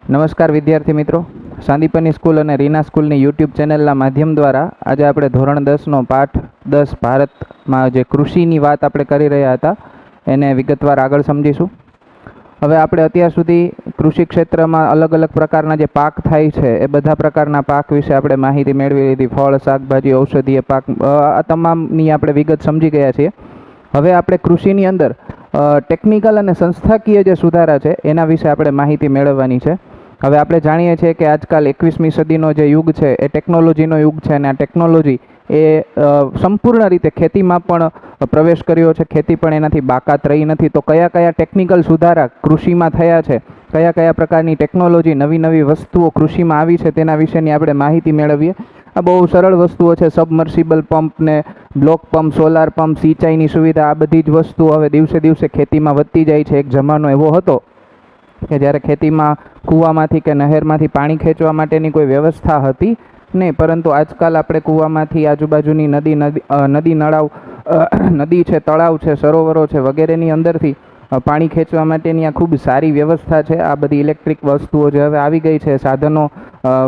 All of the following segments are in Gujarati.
નમસ્કાર વિદ્યાર્થી મિત્રો, સાંદીપની સ્કૂલ અને રીના સ્કૂલની યુટ્યુબ ચેનલના માધ્યમ દ્વારા આજે આપણે ધોરણ 10નો પાઠ 10 ભારતમાં જે કૃષિની વાત આપણે કરી રહ્યા હતા એને વિગતવાર આગળ સમજીશું. હવે આપણે અત્યાર સુધી કૃષિ ક્ષેત્રમાં અલગ અલગ પ્રકારના જે પાક થાય છે એ બધા પ્રકારના પાક વિશે આપણે માહિતી મેળવી લીધી. ફળ, શાકભાજી, ઔષધીય પાક, આ તમામની આપણે વિગત સમજી ગયા છીએ. હવે આપણે કૃષિની અંદર ટેકનિકલ અને સંસ્થાકીય જે સુધારા છે એના વિશે આપણે માહિતી મેળવવાની છે. હવે આપણે જાણીએ છીએ કે આજકાલ 21મી સદીનો જે યુગ છે એ ટેકનોલોજીનો યુગ છે અને આ ટેકનોલોજી એ સંપૂર્ણ રીતે ખેતીમાં પણ પ્રવેશ કર્યો છે. ખેતી પણ એનાથી બાકાત રહી નથી. તો કયા કયા ટેકનિકલ સુધારા કૃષિમાં થયા છે, કયા કયા પ્રકારની ટેકનોલોજી, નવી નવી વસ્તુઓ કૃષિમાં આવી છે તેના વિશેની આપણે માહિતી મેળવીએ. આ બહુ સરળ વસ્તુઓ છે. સબમર્સિબલ પંપ ને બ્લોક પંપ, સોલાર પંપ, સિંચાઈની સુવિધા, આ બધી જ વસ્તુઓ હવે દિવસે દિવસે ખેતીમાં વધતી જાય છે. એક જમાનો એવો હતો કે જ્યારે ખેતીમાં કૂવામાંથી કે નહેરમાંથી પાણી ખેંચવા માટેની કોઈ વ્યવસ્થા હતી નહીં, પરંતુ આજકાલ આપણે કૂવામાંથી, આજુબાજુની નદી નળાવ, નદી છે, તળાવ છે, સરોવરો છે વગેરેની અંદરથી પાણી ખેંચવા માટેની આ ખૂબ સારી વ્યવસ્થા છે. આ બધી ઇલેક્ટ્રિક વસ્તુઓ જે હવે આવી ગઈ છે, સાધનો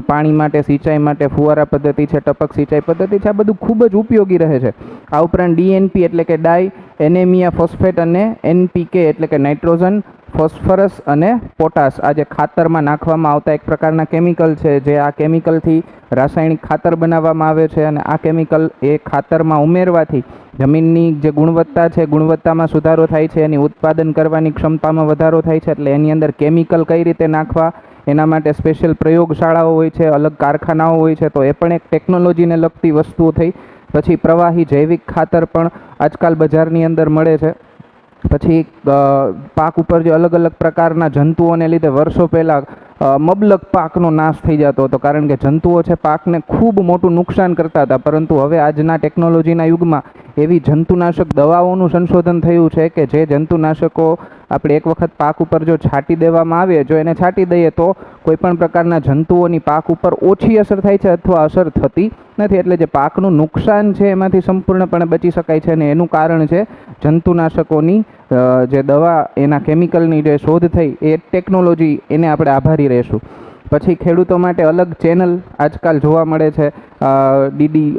પાણી માટે, સિંચાઈ માટે, ફુવારા પદ્ધતિ છે, ટપક સિંચાઈ પદ્ધતિ છે, આ બધું ખૂબ જ ઉપયોગી રહે છે. આ ઉપરાંત ડીએનપી એટલે કે ડાય એનેમિયા ફોસ્ફેટ અને એનપીકે એટલે કે નાઇટ્રોજન, ફોસ્ફરસ અને પોટાશ, આ જે ખાતરમાં નાખવામાં આવતા એક પ્રકારના કેમિકલ છે, જે આ કેમિકલથી રાસાયણિક ખાતર બનાવવામાં આવે છે અને આ કેમિકલ એ ખાતરમાં ઉમેરવાથી જમીનની જે ગુણવત્તા છે, ગુણવત્તામાં સુધારો થાય છે, એની ઉત્પાદન કરવાની ક્ષમતામાં વધારો થાય છે. એટલે એની અંદર કેમિકલ કઈ રીતે નાખવા એના માટે સ્પેશિયલ પ્રયોગશાળાઓ હોય છે, અલગ કારખાનાઓ હોય છે. તો એ પણ એક ટેકનોલોજીને લગતી વસ્તુઓ થઈ. પછી પ્રવાહી જૈવિક ખાતર પણ આજકાલ બજારની અંદર મળે છે. પછી પાક ઉપર જે અલગ અલગ પ્રકારના જંતુઓને લીધે વર્ષો પહેલાં મબલક પાકનો નાશ થઈ જતો હતો, કારણ કે જંતુઓ છે પાકને ખૂબ મોટું નુકસાન કરતા હતા. પરંતુ હવે આજના ટેકનોલોજીના યુગમાં એવી જંતુનાશક દવાઓનું સંશોધન થયું છે કે જે જંતુનાશકો આપણે એક વખત પાક ઉપર જો છાંટી દેવામાં આવે, જો એને છાંટી દઈએ તો કોઈપણ પ્રકારના જંતુઓની પાક ઉપર ઓછી અસર થાય છે અથવા અસર થતી નથી. એટલે જે પાકનું નુકસાન છે એમાંથી સંપૂર્ણપણે બચી શકાય છે અને એનું કારણ છે જંતુનાશકોની જે દવા, એના કેમિકલની જે શોધ થઈ એ ટેકનોલોજી, એને આપણે આભારી રહેશું. પછી ખેડૂતો માટે અલગ ચેનલ આજકાલ જોવા મળે છે. ડીડી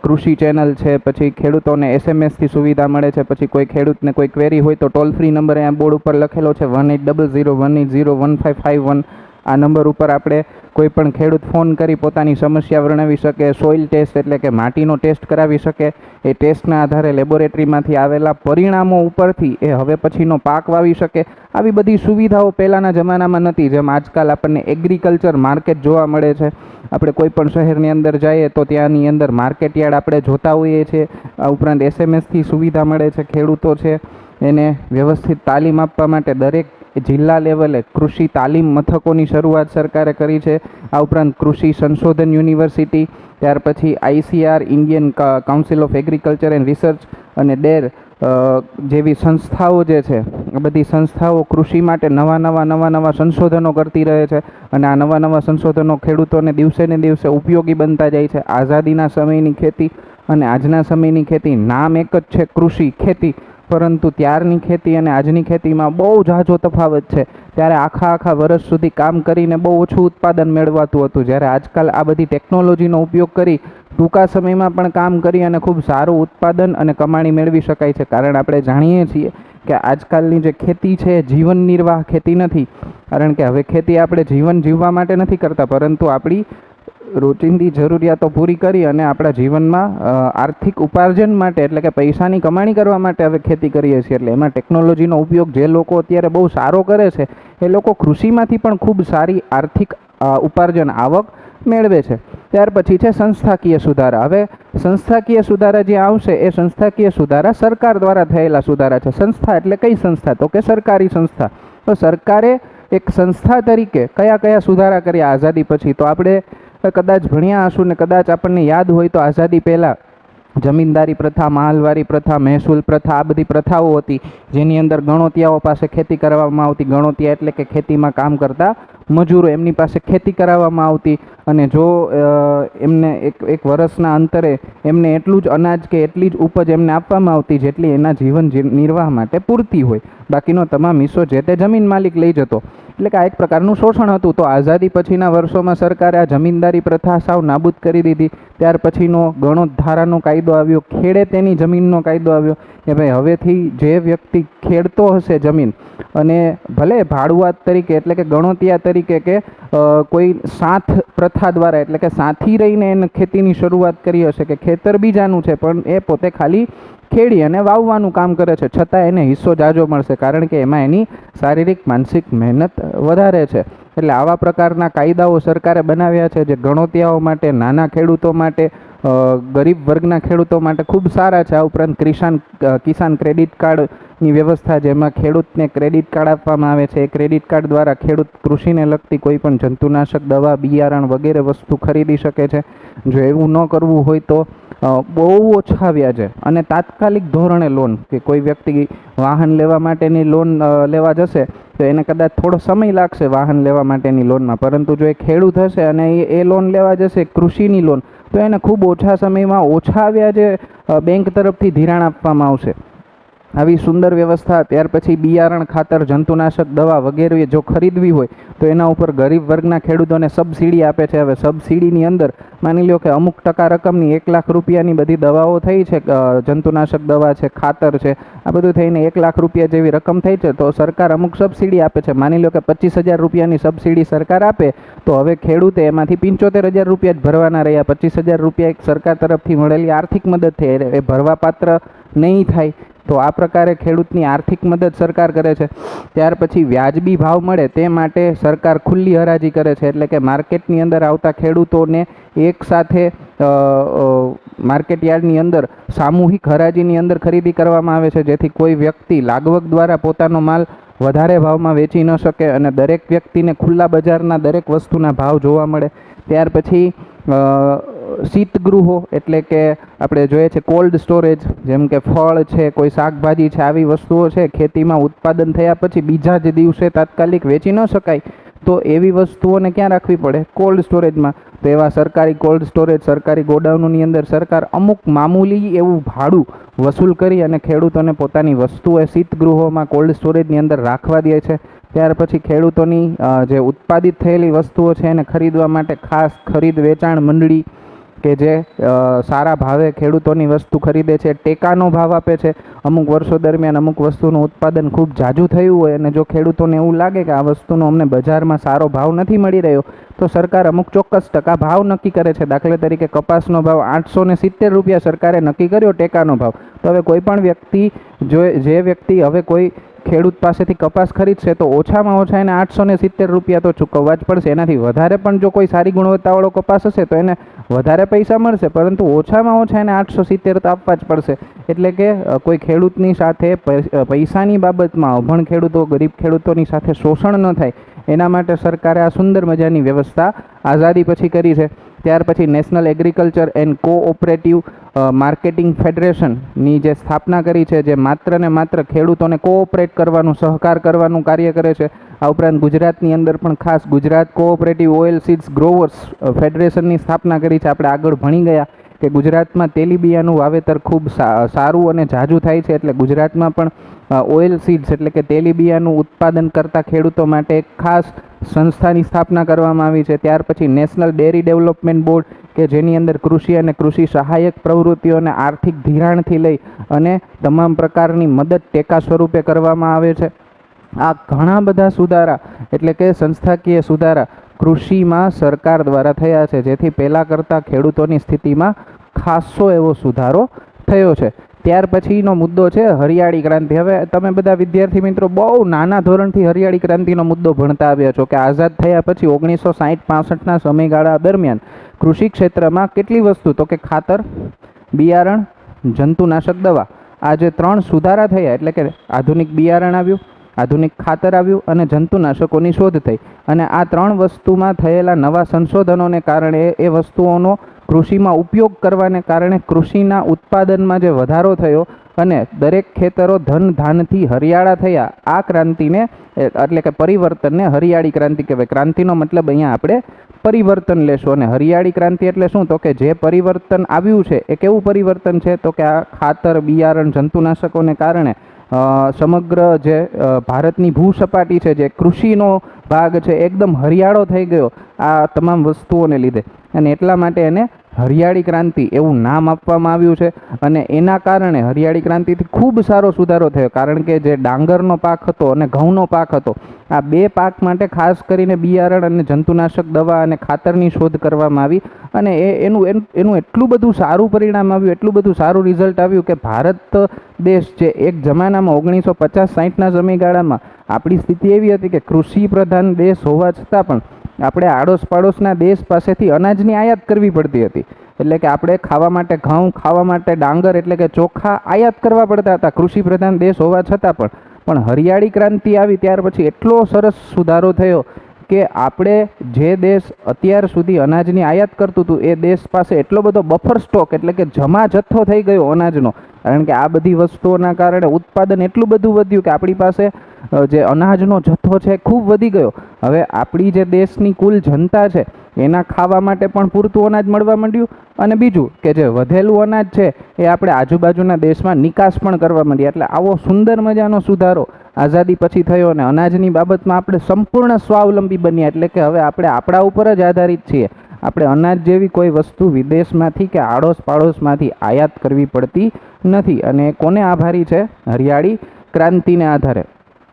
કૃષિ ચેનલ છે. પછી ખેડૂતોને એસએમએસથી સુવિધા મળે છે. પછી કોઈ ખેડૂતને કોઈ ક્વેરી હોય તો ટોલ ફ્રી નંબર અહીંયા બોર્ડ ઉપર લખેલો છે 1800180151. આ નંબર ઉપર આપણે કોઈ પણ ખેડૂત ફોન કરી પોતાની સમસ્યા વર્ણવી શકે. સોઇલ ટેસ્ટ એટલે કે માટીનો ટેસ્ટ કરાવી શકે. એ ટેસ્ટના આધારે લેબોરેટરીમાંથી આવેલા પરિણામો ઉપરથી એ હવે પછીનો પાક વાવી શકે. આવી બધી સુવિધાઓ પહેલાંના જમાનામાં નથી. જેમ આજકાલ આપણને એગ્રીકલ્ચર માર્કેટ જોવા મળે છે. આપણે કોઈ પણ શહેરની અંદર જઈએ તો ત્યાંની અંદર માર્કેટ યાર્ડ આપણે જોતા હોઈએ છીએ. આ ઉપરાંત એસએમએસથી સુવિધા મળે છે. ખેડૂતો છે એને વ્યવસ્થિત તાલીમ આપવા માટે દરેક જિલ્લા લેવલે કૃષિ તાલીમ મથકોની શરૂઆત સરકારે કરી છે. આ ઉપરાંત કૃષિ સંશોધન યુનિવર્સિટી, ત્યાર પછી ICR, Indian council of agriculture and research અને ડેર જેવી સંસ્થાઓ જે છે, આ બધી સંસ્થાઓ કૃષિ માટે નવા સંશોધનો કરતી રહે છે અને આ નવા સંશોધનો ખેડૂતોને દિવસે ને દિવસે ઉપયોગી બનતા જાય છે. આઝાદીના સમયની ખેતી અને આજના સમયની ખેતી, નામ એક જ છે કૃષિ, ખેતી, પરંતુ ત્યારની ખેતી અને આજની ખેતીમાં બહુ ઝાઝો તફાવત છે. ત્યારે આખા વર્ષ સુધી કામ કરીને બહુ ઓછું ઉત્પાદન મેળવાતું હતું, જ્યારે આજકાલ આ બધી ટેકનોલોજીનો ઉપયોગ કરી ટૂંકા સમયમાં પણ કામ કરી અને ખૂબ સારું ઉત્પાદન અને કમાણી મેળવી શકાય છે. કારણ આપણે જાણીએ છીએ કે આજકાલની જે ખેતી છે જીવન નિર્વાહ ખેતી નથી. કારણ કે હવે ખેતી આપણે જીવન જીવવા માટે નથી કરતા, પરંતુ આપણી રોજિંદી જરૂરિયાતો પૂરી કરી અને આપણા જીવનમાં આર્થિક ઉપાર્જન માટે, એટલે કે પૈસાની કમાણી કરવા માટે હવે ખેતી કરીએ છીએ. એટલે એમાં ટેકનોલોજીનો ઉપયોગ જે લોકો અત્યારે બહુ સારો કરે છે એ લોકો કૃષિમાંથી પણ ખૂબ સારી આર્થિક ઉપાર્જન, આવક મેળવે છે. ત્યાર પછી છે સંસ્થાકીય સુધારા. હવે સંસ્થાકીય સુધારા જે આવશે એ સંસ્થાકીય સુધારા સરકાર દ્વારા થયેલા સુધારા છે. સંસ્થા એટલે કઈ સંસ્થા? તો કે સરકારી સંસ્થા. તો સરકારે એક સંસ્થા તરીકે કયા કયા સુધારા કર્યા આઝાદી પછી? તો આપણે કદાચ ભણ્યા હશું ને કદાચ આપણને યાદ હોય તો આઝાદી પહેલાં જમીનદારી પ્રથા, માલવારી પ્રથા, મહેસૂલ પ્રથા, આ બધી પ્રથાઓ હતી જેની અંદર ગણોતિયાઓ પાસે ખેતી કરવામાં આવતી. ગણોતિયા એટલે કે ખેતીમાં કામ કરતા મજૂરો એમની પાસે ખેતી કરાવવામાં આવતી અને જો એમને એક વર્ષના અંતરે એમને એટલું જ અનાજ કે એટલી જ ઉપજ એમને આપવામાં આવતી જેટલી એના જીવન નિર્વાહ માટે પૂરતી હોય. બાકીનો તમામ હિસ્સો જે તે જમીન માલિક લઈ જતો. એટલે કે આ એક પ્રકારનું શોષણ હતું. તો આઝાદી પછીના વર્ષોમાં સરકારે આ જમીનદારી પ્રથા સાવ નાબૂદ કરી દીધી. ત્યાર પછીનો ગણોત કાયદો આવ્યો, ખેડે તેની જમીનનો કાયદો આવ્યો કે ભાઈ હવેથી જે વ્યક્તિ ખેડતો હશે જમીન અને ભલે ભાડુઆત તરીકે એટલે કે ગણોતિયા તરીકે કે કોઈ સાથ પ્રથા દ્વારા એટલે કે સાથી રહીને એને ખેતીની શરૂઆત કરી હશે કે ખેતર બીજાનું છે પણ એ પોતે ખાલી ખેડી અને વાવવાનું કામ કરે છે, છતાં એને હિસ્સો જાજો મળશે કારણ કે એમાં એની શારીરિક માનસિક મહેનત વધારે છે. એટલે આવા પ્રકારના કાયદાઓ સરકારે બનાવ્યા છે જે ગણોતિયાઓ માટે, નાના ખેડૂતો માટે, ગરીબ વર્ગના ખેડૂતો માટે ખૂબ સારા છે. આ ઉપરાંત કિસાન ક્રેડિટ કાર્ડની વ્યવસ્થા જેમાં ખેડૂતને ક્રેડિટ કાર્ડ આપવામાં આવે છે. એ ક્રેડિટ કાર્ડ દ્વારા ખેડૂત કૃષિને લગતી કોઈ પણ જંતુનાશક દવા, બિયારણ વગેરે વસ્તુ ખરીદી શકે છે. જો એવું ન કરવું હોય તો બહુ ઓછા વ્યાજે અને તાત્કાલિક ધોરણે લોન, કે કોઈ વ્યક્તિ વાહન લેવા માટેની લોન લેવા જશે તો એને કદાચ થોડો સમય લાગશે વાહન લેવા માટેની લોનમાં, પરંતુ જો એ ખેડૂત હશે અને એ લોન લેવા જશે કૃષિની લોન, તો એને ખૂબ ઓછા સમયમાં ઓછા વ્યાજે બેંક તરફથી ધિરાણ આપવામાં આવશે. આવી સુંદર વ્યવસ્થા. ત્યાર પછી બિયારણ, ખાતર, જંતુનાશક દવા વગેરે જો ખરીદવી હોય તો એના ઉપર ગરીબ વર્ગના ખેડૂતોને સબસિડી આપે છે. હવે સબસિડીની અંદર માની લો કે અમુક ટકા રકમની 1 લાખ રૂપિયાની બધી દવાઓ થઈ છે, જંતુનાશક દવા છે, ખાતર છે, આ બધું થઈને 1 લાખ રૂપિયા જેવી રકમ થઈ છે, તો સરકાર અમુક સબસિડી આપે છે. માની લો કે 25,000 રૂપિયાની સબસિડી સરકાર આપે તો હવે ખેડૂતે એમાંથી 75,000 રૂપિયા જ ભરવાના રહ્યા. 25,000 રૂપિયા એક સરકાર તરફથી મળેલી આર્થિક મદદ થઈ, એ ભરવાપાત્ર નહીં થાય. તો આ પ્રકારે ખેડૂતની આર્થિક મદદ સરકાર કરે છે. ત્યાર પછી વ્યાજબી ભાવ મળે તે માટે સરકાર ખુલ્લી હરાજી કરે છે, એટલે કે માર્કેટની અંદર આવતા ખેડૂતોને એક સાથે માર્કેટ યાર્ડની અંદર સામૂહિક હરાજીની અંદર ખરીદી કરવામાં આવે છે, જેથી કોઈ વ્યક્તિ લાગવગ દ્વારા પોતાનો માલ વધારે ભાવમાં વેચી ન શકે અને દરેક વ્યક્તિને ખુલ્લા બજારના દરેક વસ્તુના ભાવ જોવા મળે. ત્યાર પછી શીતગૃહો એટલે કે આપણે જોઈએ છે કોલ્ડ સ્ટોરેજ, જેમ કે ફળ છે, કોઈ શાકભાજી છે, આવી વસ્તુઓ છે ખેતીમાં ઉત્પાદન થયા પછી બીજા જ દિવસે તાત્કાલિક વેચી ન શકાય, તો એવી વસ્તુઓને ક્યાં રાખવી પડે? કોલ્ડ સ્ટોરેજમાં. તો એવા સરકારી કોલ્ડ સ્ટોરેજ, સરકારી ગોડાઉનની અંદર સરકાર અમુક મામૂલી એવું ભાડું વસૂલ કરી અને ખેડૂતોને પોતાની વસ્તુઓ શીતગૃહોમાં, કોલ્ડ સ્ટોરેજની અંદર રાખવા દે છે. ત્યાર પછી ખેડૂતોની જે ઉત્પાદિત થયેલી વસ્તુઓ છે એને ખરીદવા માટે ખાસ ખરીદ વેચાણ મંડળી કે જે સારા ભાવે ખેડૂતોની વસ્તુ ખરીદે છે, ટેકાનો ભાવ આપે છે. અમુક વર્ષો દરમિયાન અમુક વસ્તુનું ઉત્પાદન ખૂબ ઝાઝું થયું હોય અને જો ખેડૂતોને એવું લાગે કે આ વસ્તુનો અમને બજારમાં સારો ભાવ નથી મળી રહ્યો, તો સરકાર અમુક ચોક્કસ ટકા ભાવ નક્કી કરે છે. દાખલા તરીકે કપાસનો ભાવ 870 રૂપિયા સરકારે નક્કી કર્યો ટેકાનો ભાવ. તો હવે કોઈ પણ વ્યક્તિ જે વ્યક્તિ હવે કોઈ ખેડૂત પાસેથી કપાસ ખરીદશે તો ઓછામાં ઓછા એને 870 રૂપિયા તો ચૂકવવા જ પડશે. એનાથી વધારે પણ જો કોઈ સારી ગુણવત્તાવાળો કપાસ હશે તો એને વધારે પૈસા મળશે, પરંતુ ઓછામાં ઓછા એને 870 તો આપવા જ પડશે. એટલે કે કોઈ ખેડૂતની સાથે પૈસાની બાબતમાં અભણ ખેડૂતો, ગરીબ ખેડૂતોની સાથે શોષણ ન થાય એના માટે સરકારે આ સુંદર મજાની વ્યવસ્થા આઝાદી પછી કરી છે. ત્યાર પછી national agriculture and cooperative marketing ફેડરેશનની જે સ્થાપના કરી છે, જે માત્ર ને માત્ર ખેડૂતોને કોઓપરેટ કરવાનું, સહકાર કરવાનું કાર્ય કરે છે. આ ઉપરાંત ગુજરાતની અંદર પણ ખાસ Gujarat cooperative oil seeds growers ફેડરેશનની સ્થાપના કરી છે. આપણે આગળ ભણી ગયા કે ગુજરાતમાં તેલીબિયાનું વાવેતર ખૂબ સારું અને ઝાઝું થાય છે, એટલે ગુજરાતમાં પણ ઓઇલ સીડ્સ એટલે કે તેલીબિયાનું ઉત્પાદન કરતા ખેડૂતો માટે એક ખાસ સંસ્થાની સ્થાપના કરવામાં આવી છે. ત્યાર પછી નેશનલ ડેરી ડેવલપમેન્ટ બોર્ડ કે જેની અંદર કૃષિ અને કૃષિ સહાયક પ્રવૃત્તિઓને આર્થિક ધિરાણથી લઈ અને તમામ પ્રકારની મદદ ટેકા સ્વરૂપે કરવામાં આવે છે. આ ઘણા બધા સુધારા એટલે કે સંસ્થાકીય સુધારા કૃષિમાં સરકાર દ્વારા થયા છે, જેથી પહેલાં કરતાં ખેડૂતોની સ્થિતિમાં ખાસો એવો સુધારો થયો છે. ત્યાર પછીનો મુદ્દો છે હરિયાળી ક્રાંતિ. હવે તમે બધા વિદ્યાર્થી મિત્રો બહુ નાના ધોરણથી હરિયાળી ક્રાંતિનો મુદ્દો ભણતા આવ્યા છો કે આઝાદ થયા પછી 1960-65ના સમયગાળા દરમિયાન કૃષિ ક્ષેત્રમાં કેટલી વસ્તુ, તો કે ખાતર, બિયારણ, જંતુનાશક દવા, આ જે 3 સુધારા થયા એટલે કે આધુનિક બિયારણ આવ્યું, આધુનિક ખાતર આવ્યું અને જંતુનાશકોની શોધ થઈ. અને આ 3 વસ્તુમાં થયેલા નવા સંશોધનોને કારણે એ વસ્તુઓનો કૃષિમાં ઉપયોગ કરવાને કારણે કૃષિના ઉત્પાદનમાં જે વધારો થયો અને દરેક ખેતરો ધન ધાનથી હરિયાળા થયા, આ ક્રાંતિને એટલે કે પરિવર્તનને હરિયાળી ક્રાંતિ કહેવાય. ક્રાંતિનો મતલબ અહીંયા આપણે પરિવર્તન લેશું. અને હરિયાળી ક્રાંતિ એટલે શું? તો કે જે પરિવર્તન આવ્યું છે એ કેવું પરિવર્તન છે? તો કે આ ખાતર, બિયારણ, જંતુનાશકોને કારણે સમગ્ર જે ભારતની ભૂસપાટી છે, જે કૃષિનો ભાગ છે, એકદમ હરિયાળો થઈ ગયો આ તમામ વસ્તુઓને લીધે. અને એટલા માટે એને હરિયાળી ક્રાંતિ એવું નામ આપવામાં આવ્યું છે. અને એના કારણે હરિયાળી ક્રાંતિથી ખૂબ સારો સુધારો થયો, કારણ કે જે ડાંગરનો પાક હતો અને ઘઉંનો પાક હતો, આ બે પાક માટે ખાસ કરીને બિયારણ અને જંતુનાશક દવા અને ખાતરની શોધ કરવામાં આવી. અને એનું એટલું બધું સારું પરિણામ આવ્યું, એટલું બધું સારું રિઝલ્ટ આવ્યું કે ભારત દેશ જે એક જમાનામાં 1950-60ના સમયગાળામાં આપણી સ્થિતિ એવી હતી કે કૃષિ પ્રધાન દેશ હોવા છતાં પણ આપણે આડોશ પાડોશના દેશ પાસેથી અનાજની આયાત કરવી પડતી હતી. એટલે કે આપણે ખાવા માટે ઘઉં, ખાવા માટે ડાંગર એટલે કે ચોખા આયાત કરવા પડતા હતા કૃષિ પ્રધાન દેશ હોવા છતાં પણ હરિયાળી ક્રાંતિ આવી ત્યાર પછી એટલો સરસ સુધારો થયો કે આપણે જે દેશ અત્યાર સુધી અનાજની આયાત કરતું હતું એ દેશ પાસે એટલો બધો બફર સ્ટોક એટલે કે જમા જથ્થો થઈ ગયો અનાજનો. કારણ કે આ બધી વસ્તુઓના કારણે ઉત્પાદન એટલું બધું વધ્યું કે આપણી પાસે જે અનાજનો જથ્થો છે ખૂબ વધી ગયો. હવે આપણી જે દેશની કુલ જનતા છે એના ખાવા માટે પણ પૂરતું અનાજ મળવા માંડ્યું. અને બીજું કે જે વધેલું અનાજ છે એ આપણે આજુબાજુના દેશમાં નિકાસ પણ કરવા માંડ્યા. એટલે આવો સુંદર મજાનો સુધારો આઝાદી પછી થયો અને અનાજની બાબતમાં આપણે સંપૂર્ણ સ્વાવલંબી બન્યા. એટલે કે હવે આપણે આપણા ઉપર જ આધારિત છીએ. આપણે અનાજ જેવી કોઈ વસ્તુ વિદેશમાંથી કે આડોશ પાડોશમાંથી આયાત કરવી પડતી નથી. અને કોને આભારી છે? હરિયાળી ક્રાંતિને આધારે.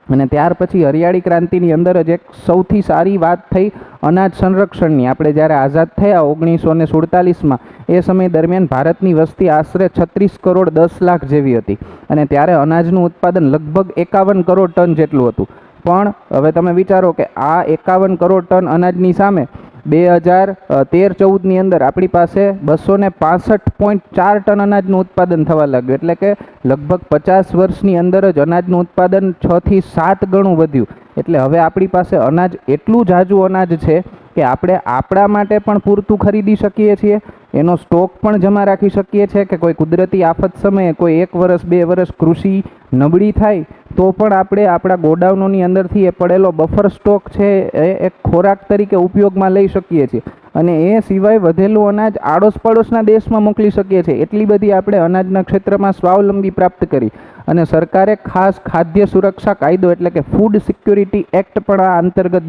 અને ત્યાર પછી હરિયાળી ક્રાંતિની અંદર જ એક સૌથી સારી વાત થઈ અનાજ સંરક્ષણની. આપણે જ્યારે આઝાદ થયા 1947માં એ સમય દરમિયાન ભારતની વસ્તી આશરે 36 કરોડ 10 લાખ જેવી હતી. અને ત્યારે અનાજનું ઉત્પાદન લગભગ 51 કરોડ ટન જેટલું હતું. પણ હવે તમે વિચારો કે આ 51 કરોડ ટન અનાજની સામે 2013-14ની અંદર આપણી પાસે 265.4 ટન અનાજનું ઉત્પાદન થવા લાગ્યું. એટલે કે લગભગ 50 વર્ષની અંદર જ અનાજનું ઉત્પાદન 6 થી 7 ગણું વધ્યું. એટલે હવે આપણી પાસે અનાજ એટલું જાજુ અનાજ છે કે આપણે આપણા માટે પણ પૂરતું ખરીદી શકીએ છીએ, એનો સ્ટોક પણ જમા રાખી શકીએ છીએ કે કોઈ કુદરતી આફત સમયે કોઈ 1 વર્ષ 2 વર્ષ કૃષિ નબળી થાય તો પણ આપણે આપણા ગોડાઉનોની અંદરથી એ પડેલો બફર સ્ટોક છે એ એક ખોરાક તરીકે ઉપયોગમાં લઈ શકીએ છીએ. અને એ સિવાય વધેલું અનાજ આડોશ પડોશના દેશમાં મોકલી શકીએ છીએ. એટલી બધી આપણે અનાજના ક્ષેત્રમાં સ્વાવલંબી પ્રાપ્ત કરી. અને સરકારે ખાસ ખાદ્ય સુરક્ષા કાયદો એટલે કે ફૂડ સિક્યોરિટી એક્ટ પણ આ અંતર્ગત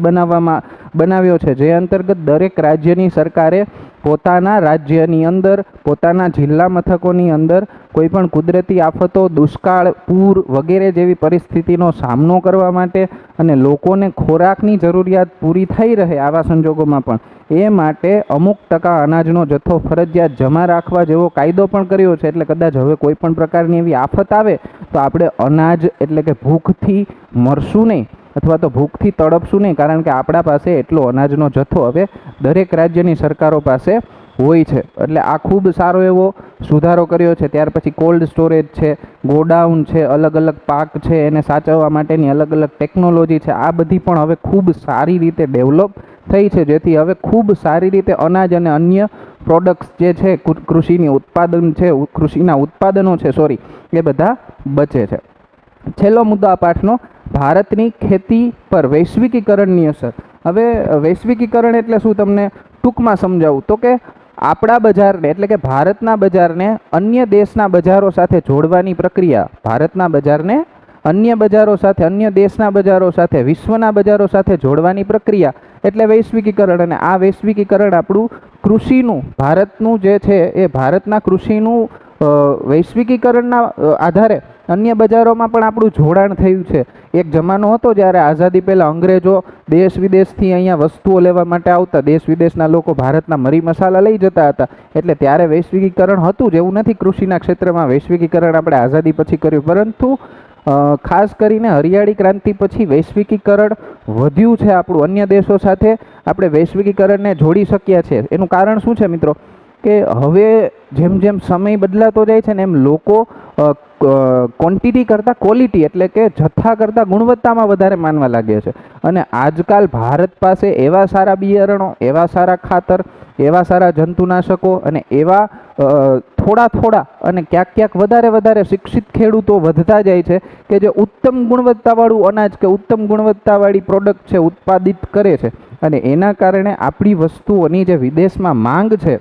બનાવ્યો છે, જે અંતર્ગત દરેક રાજ્યની સરકારે પોતાના રાજ્યની અંદર, પોતાના જિલ્લા મથકોની અંદર કોઈ પણ કુદરતી આફતો, દુષ્કાળ, પૂર વગેરે જેવી પરિસ્થિતિનો સામનો કરવા માટે અને લોકોને ખોરાકની જરૂરિયાત પૂરી થઈ રહે આવા સંજોગોમાં પણ એ માટે અમુક ટકા અનાજનો જથ્થો ફરજિયાત જમા રાખવા જેવો કાયદો પણ કર્યો છે. એટલે કદાચ હવે કોઈ પણ પ્રકારની એવી આફત આવે તો આપણે અનાજ એટલે કે ભૂખથી મરશું નહીં અથવા તો ભૂખથી તડપશું નહીં, કારણ કે આપણા પાસે એટલો અનાજનો જથ્થો હવે દરેક રાજ્યની સરકારો પાસે હોય છે. એટલે આ ખૂબ સારો એવો સુધારો કર્યો છે. ત્યાર પછી કોલ્ડ સ્ટોરેજ છે, ગોડાઉન છે, અલગ અલગ પાક છે એને સાચવવા માટેની અલગ અલગ ટેકનોલોજી છે, આ બધી પણ હવે ખૂબ સારી રીતે ડેવલપ થઈ છે, જેથી હવે ખૂબ સારી રીતે અનાજ અને અન્ય પ્રોડક્ટ્સ જે છે કૃષિના ઉત્પાદનો છે એ બધા બચે છે. છેલ્લો મુદ્દો આ પાઠનો, ભારતની ખેતી પર વૈશ્વિકીકરણની અસર. હવે વૈશ્વિકીકરણ એટલે શું તમને ટૂંકમાં સમજાવું તો કે આપણા બજારને એટલે કે ભારતના બજારને અન્ય દેશના બજારો સાથે જોડવાની પ્રક્રિયા, ભારતના બજારને અન્ય બજારો સાથે, અન્ય દેશના બજારો સાથે, વિશ્વના બજારો સાથે જોડવાની પ્રક્રિયા એટલે વૈશ્વિકીકરણ. અને આ વૈશ્વિકીકરણ આપણું કૃષિનું, ભારતનું જે છે એ ભારતના કૃષિનું વૈશ્વિકીકરણના આધારે અન્ય બજારોમાં પણ આપણું જોડાણ થયું છે. એક જમાનો હતો જ્યારે આઝાદી પહેલાં અંગ્રેજો દેશ વિદેશથી અહીંયા વસ્તુઓ લેવા માટે આવતા, દેશ વિદેશના લોકો ભારતના મરી મસાલા લઈ જતા હતા. એટલે ત્યારે વૈશ્વિકીકરણ હતું જ, એવું નથી કૃષિના ક્ષેત્રમાં વૈશ્વિકીકરણ આપણે આઝાદી પછી કર્યું, પરંતુ ખાસ કરીને હરિયાળી ક્રાંતિ પછી વૈશ્વિકીકરણ વધ્યું છે આપણું. અન્ય દેશો સાથે આપણે વૈશ્વિકીકરણને જોડી શક્યા છે. એનું કારણ શું છે મિત્રો? કે હવે જેમ જેમ સમય બદલાતો જાય છે ને એમ લોકો ક્વોન્ટિટી કરતાં ક્વોલિટી એટલે કે જથ્થા કરતાં ગુણવત્તામાં વધારે માનવા લાગે છે. અને આજકાલ ભારત પાસે એવા સારા બિયારણો, એવા સારા ખાતર, એવા સારા જંતુનાશકો અને એવા થોડા થોડા અને ક્યાંક વધારે શિક્ષિત ખેડૂતો વધતા જાય છે કે જે ઉત્તમ ગુણવત્તાવાળું અનાજ કે ઉત્તમ ગુણવત્તાવાળી પ્રોડક્ટ છે ઉત્પાદિત કરે છે, અને એના કારણે આપણી વસ્તુઓની જે વિદેશમાં માંગ છે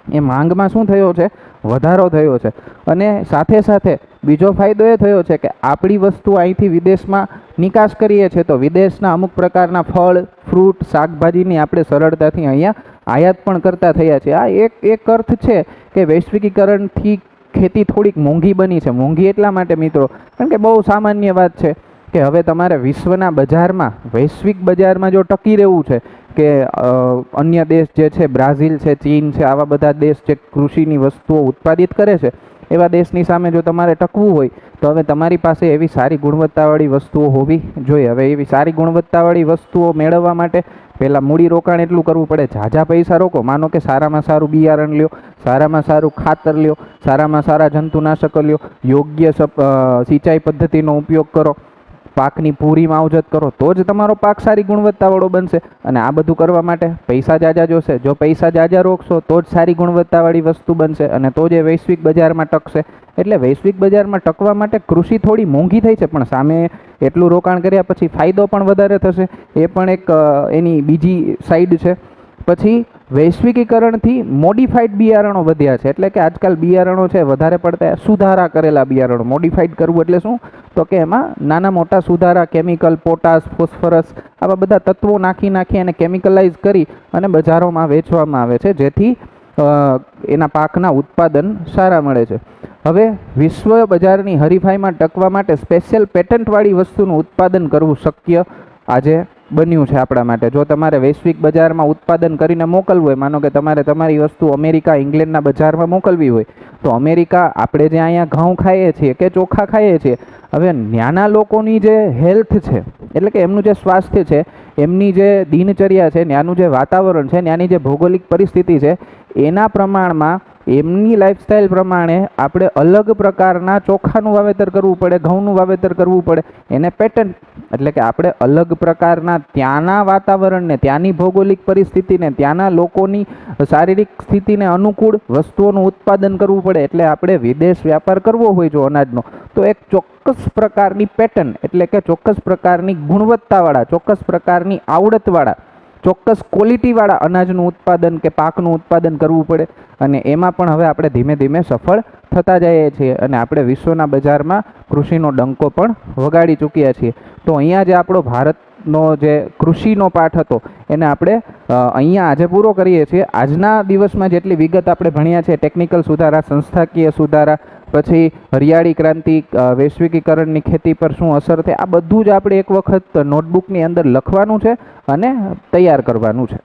એ માંગમાં શું થયો છે? વધારો થયો છે. અને સાથે સાથે બીજો ફાયદો એ થયો છે કે આપણી વસ્તુ અહીંથી વિદેશમાં નિકાસ કરીએ છીએ તો વિદેશના અમુક પ્રકારના ફળ, ફ્રૂટ, શાકભાજીની આપણે સરળતાથી અહીંયા આયાત પણ કરતા થયા છે. આ એક અર્થ છે કે વૈશ્વિકીકરણથી ખેતી થોડીક મોંઘી બની છે. મોંઘી એટલા માટે મિત્રો કારણ કે બહુ સામાન્ય વાત છે કે હવે તમારે વિશ્વના બજારમાં, વૈશ્વિક બજારમાં જો ટકી રહેવું છે કે અન્ય દેશ જે છે, બ્રાઝિલ છે, ચીન છે, આવા બધા દેશ જે કૃષિની વસ્તુઓ ઉત્પાદિત કરે છે, એવા દેશની સામે જો તમારે ટકવું હોય તો હવે તમારી પાસે એવી સારી ગુણવત્તાવાળી વસ્તુઓ હોવી જોઈએ. હવે એવી સારી ગુણવત્તાવાળી વસ્તુઓ મેળવવા માટે પહેલાં મૂડી રોકાણ એટલું કરવું પડે, ઝાઝા પૈસા રોકો. માનો કે સારામાં સારું બિયારણ લ્યો, સારામાં સારું ખાતર લ્યો, સારામાં સારા જંતુનાશકો લ્યો, યોગ્ય સિંચાઈ પદ્ધતિનો ઉપયોગ કરો, પાકની પૂરી માવજત કરો, તો જ તમારો પાક સારી ગુણવત્તાવાળો બનશે. અને આ બધું કરવા માટે પૈસા જાજા જોશે. જો પૈસા જાજા રોકશો તો જ સારી ગુણવત્તાવાળી વસ્તુ બનશે અને તો જ એ વૈશ્વિક બજારમાં ટકશે. એટલે વૈશ્વિક બજારમાં ટકવા માટે કૃષિ થોડી મોંઘી થઈ છે, પણ સામે એટલું રોકાણ કર્યા પછી ફાયદો પણ વધારે થશે. એ પણ એક એની બીજી સાઈડ છે. પછી વૈશ્વિકીકરણથી મોડિફાઈડ બિયારણો વધ્યા છે. એટલે કે આજકાલ બિયારણો છે વધારે પડતા સુધારા કરેલા બિયારણો. મોડિફાઈડ કરવું એટલે શું? તો કે એમાં નાના મોટા સુધારા, કેમિકલ, પોટાશ, ફોસ્ફરસ, આવા બધા તત્વો નાખી અને કેમિકલાઇઝ કરી અને બજારોમાં વેચવામાં આવે છે, જેથી એના પાકના ઉત્પાદન સારા મળે છે. હવે વિશ્વ બજારની હરીફાઈમાં ટકવા માટે સ્પેશિયલ પેટન્ટવાળી વસ્તુનું ઉત્પાદન કરવું શક્ય આજે બન્યું છે આપણા માટે. જો તમારે વૈશ્વિક બજારમાં ઉત્પાદન કરીને મોકલવું હોય, માનો કે તમારે તમારી વસ્તુ અમેરિકા, ઇંગ્લેન્ડના બજારમાં મોકલવી હોય, તો અમેરિકા આપણે જે અહીંયા ઘઉં ખાઈએ છીએ કે ચોખા ખાઈએ છીએ, હવે ત્યાંના લોકોની જે હેલ્થ છે, એટલે કે એમનું જે સ્વાસ્થ્ય છે, એમની જે દિનચર્યા છે, ત્યાંનું જે વાતાવરણ છે, ત્યાંની જે ભૌગોલિક પરિસ્થિતિ છે, એના પ્રમાણમાં એમની લાઈફસ્ટાઈલ પ્રમાણે આપણે અલગ પ્રકારના ચોખાનું વાવેતર કરવું પડે, ઘઉંનું વાવેતર કરવું પડે. એને પેટન્ટ એટલે કે આપણે અલગ પ્રકારના ત્યાંના વાતાવરણને, ત્યાંની ભૌગોલિક પરિસ્થિતિને, ત્યાંના લોકોની શારીરિક સ્થિતિને અનુકૂળ વસ્તુઓનું ઉત્પાદન કરવું પડે. એટલે આપણે વિદેશ વ્યાપાર કરવો હોય જો અનાજનો, તો એક ચોક્કસ પ્રકારની પેટર્ન એટલે કે ચોક્કસ પ્રકારની ગુણવત્તાવાળા, ચોક્કસ પ્રકારની આવડતવાળા, ચોક્કસ ક્વોલિટીવાળા અનાજનું ઉત્પાદન કે પાકનું ઉત્પાદન કરવું પડે. અને એમાં પણ હવે આપણે ધીમે ધીમે સફળ થતા જઈએ છીએ અને આપણે વિશ્વના બજારમાં કૃષિનો ડંકો પણ વગાડી ચૂક્યા છીએ. તો અહીંયા જે આપણો ભારતનો જે કૃષિનો પાઠ હતો એને આપણે અહીંયા આજે પૂરો કરીએ છીએ. આજના દિવસમાં જેટલી વિગત આપણે ભણ્યા છે, ટેકનિકલ સુધારા, સંસ્થાકીય સુધારા, પછી હરિયાળી ક્રાંતિ, વૈશ્વિકીકરણની ખેતી પર શું અસર થાય, આ બધું જ આપણે એક વખત નોટબુકની અંદર લખવાનું છે અને તૈયાર કરવાનું છે.